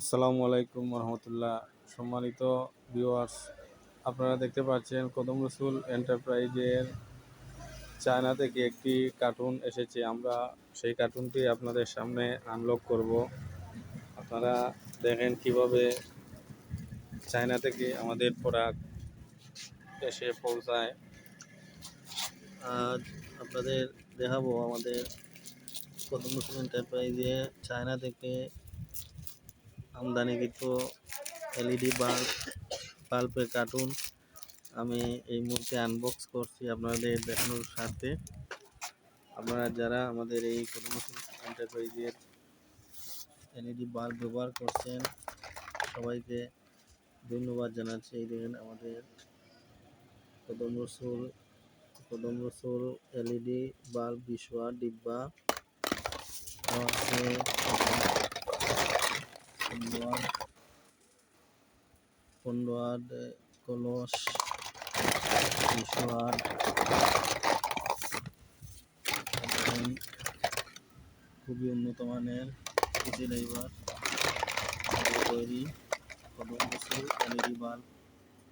আসসালামু আলাইকুম রহমতুল্লাহ। সম্মানিত ভিউয়ার্স, আপনারা দেখতে পাচ্ছেন কদম রসুল এন্টারপ্রাইজের চায়না থেকে একটি কার্টুন এসেছে। আমরা সেই কার্টুনটি আপনাদের সামনে আনলক করব। আপনারা দেখেন কিভাবে চায়না থেকে আমাদের প্রোডাক্ট এসে পৌঁছায়। আজ আপনাদের দেখাবো আমাদের কদম রসুল এন্টারপ্রাইজে চায়না থেকে আমদানিকৃত এলইডি বাল্বের কার্টুন আমি এই মুহূর্তে আনবক্স করছি আপনাদের দেখানোর সাথে। আপনারা যারা আমাদের এই কদম রসুল এন্টারপ্রাইজের এলইডি বাল্ব ব্যবহার করছেন সবাইকে ধন্যবাদ জানাচ্ছি। এই দেখেন আমাদের কদম রসুল এলইডি বাল্ব 20 ওয়াট ডিব্বা আছে, 15 ওয়াট কলস, 20 ওয়াট খুবই উন্নত মানের পিসি ড্রাইভার তৈরি কদম রসুল এলইডি বাল্ব।